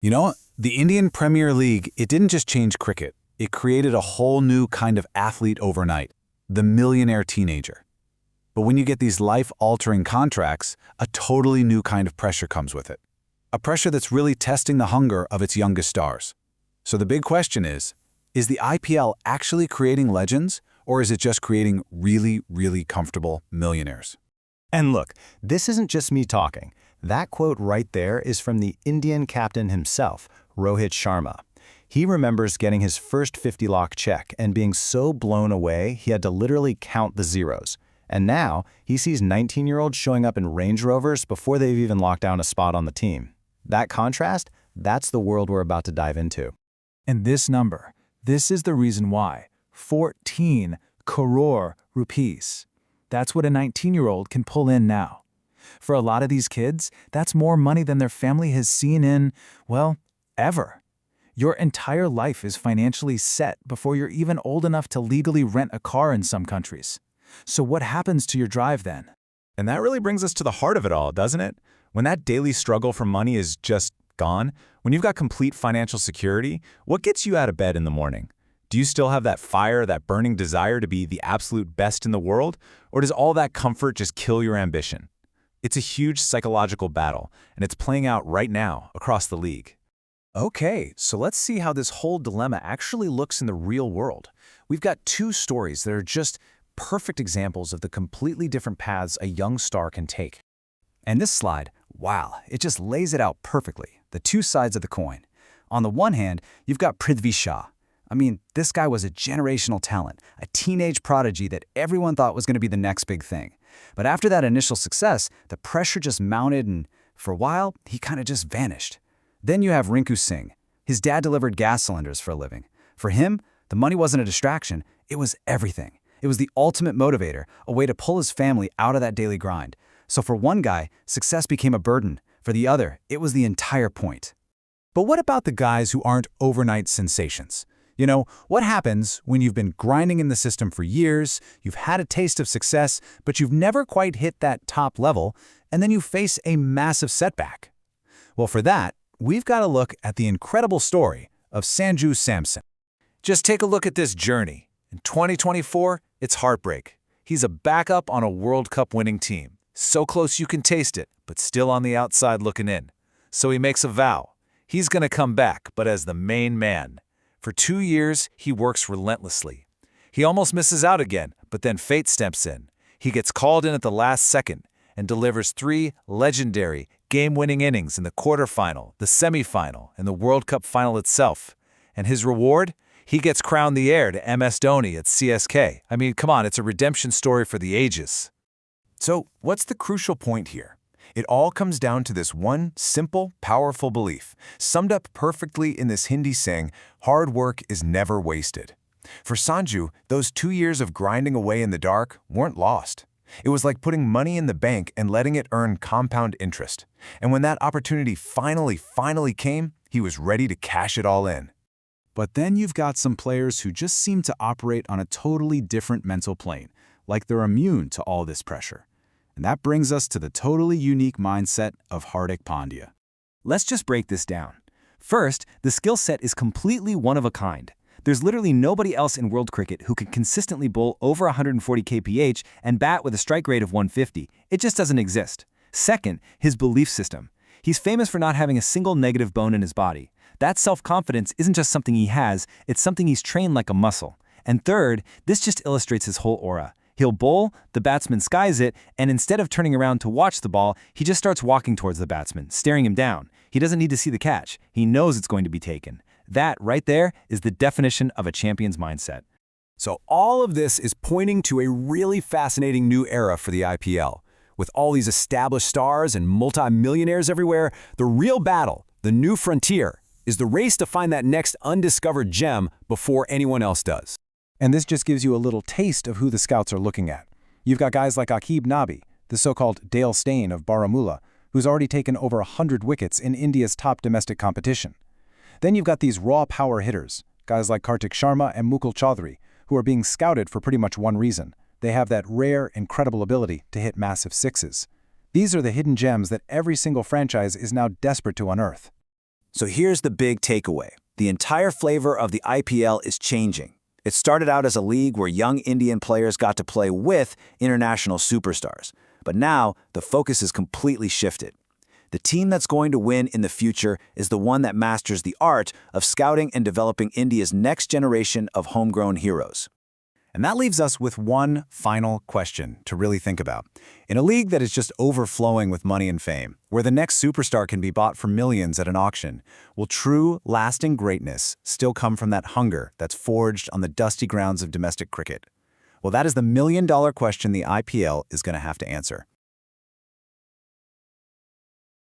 You know, the Indian Premier League, it didn't just change cricket. It created a whole new kind of athlete overnight, the millionaire teenager. But when you get these life-altering contracts, a totally new kind of pressure comes with it. A pressure that's really testing the hunger of its youngest stars. So the big question is the IPL actually creating legends, or is it just creating really, really comfortable millionaires? And look, this isn't just me talking. That quote right there is from the Indian captain himself, Rohit Sharma. He remembers getting his first 50 lakh check and being so blown away he had to literally count the zeros. And now he sees 19-year-olds showing up in Range Rovers before they've even locked down a spot on the team. That contrast, that's the world we're about to dive into. And this number, this is the reason why. 14 crore rupees. That's what a 19-year-old can pull in now. For a lot of these kids, that's more money than their family has seen in, well, ever. Your entire life is financially set before you're even old enough to legally rent a car in some countries. So what happens to your drive then? And that really brings us to the heart of it all, doesn't it? When that daily struggle for money is just gone, when you've got complete financial security, what gets you out of bed in the morning? Do you still have that fire, that burning desire to be the absolute best in the world? Or does all that comfort just kill your ambition? It's a huge psychological battle, and it's playing out right now across the league. Okay, so let's see how this whole dilemma actually looks in the real world. We've got two stories that are just perfect examples of the completely different paths a young star can take. And this slide, wow, it just lays it out perfectly, the two sides of the coin. On the one hand, you've got Prithvi Shaw. I mean, this guy was a generational talent, a teenage prodigy that everyone thought was going to be the next big thing. But after that initial success, the pressure just mounted and, for a while, he kind of just vanished. Then you have Rinku Singh. His dad delivered gas cylinders for a living. For him, the money wasn't a distraction, it was everything. It was the ultimate motivator, a way to pull his family out of that daily grind. So for one guy, success became a burden. For the other, it was the entire point. But what about the guys who aren't overnight sensations? You know, what happens when you've been grinding in the system for years, you've had a taste of success, but you've never quite hit that top level, and then you face a massive setback? Well, for that, we've got to look at the incredible story of Sanju Samson. Just take a look at this journey. In 2024, it's heartbreak. He's a backup on a World Cup winning team. So close you can taste it, but still on the outside looking in. So he makes a vow. He's going to come back, but as the main man. For 2 years, he works relentlessly. He almost misses out again, but then fate steps in. He gets called in at the last second and delivers 3 legendary, game-winning innings in the quarterfinal, the semifinal, and the World Cup final itself. And his reward? He gets crowned the heir to MS Dhoni at CSK. I mean, come on, it's a redemption story for the ages. So, what's the crucial point here? It all comes down to this one simple, powerful belief, summed up perfectly in this Hindi saying, hard work is never wasted. For Sanju, those 2 years of grinding away in the dark weren't lost. It was like putting money in the bank and letting it earn compound interest. And when that opportunity finally came, he was ready to cash it all in. But then you've got some players who just seem to operate on a totally different mental plane, like they're immune to all this pressure. And that brings us to the totally unique mindset of Hardik Pandya. Let's just break this down. First, the skill set is completely one of a kind. There's literally nobody else in world cricket who can consistently bowl over 140 kph and bat with a strike rate of 150. It just doesn't exist. Second, his belief system. He's famous for not having a single negative bone in his body. That self-confidence isn't just something he has, it's something he's trained like a muscle. And third, this just illustrates his whole aura. He'll bowl, the batsman skies it, and instead of turning around to watch the ball, he just starts walking towards the batsman, staring him down. He doesn't need to see the catch. He knows it's going to be taken. That right there is the definition of a champion's mindset. So all of this is pointing to a really fascinating new era for the IPL. With all these established stars and multi-millionaires everywhere, the real battle, the new frontier, is the race to find that next undiscovered gem before anyone else does. And this just gives you a little taste of who the scouts are looking at. You've got guys like Aqib Nabi, the so-called Dale Steyn of Baramulla, who's already taken over 100 wickets in India's top domestic competition. Then you've got these raw power hitters, guys like Kartik Sharma and Mukul Chaudhary, who are being scouted for pretty much one reason. They have that rare, incredible ability to hit massive sixes. These are the hidden gems that every single franchise is now desperate to unearth. So here's the big takeaway. The entire flavor of the IPL is changing. It started out as a league where young Indian players got to play with international superstars. But now, the focus is completely shifted. The team that's going to win in the future is the one that masters the art of scouting and developing India's next generation of homegrown heroes. And that leaves us with one final question to really think about. In a league that is just overflowing with money and fame, where the next superstar can be bought for millions at an auction, will true, lasting greatness still come from that hunger that's forged on the dusty grounds of domestic cricket? Well, that is the million-dollar question the IPL is going to have to answer.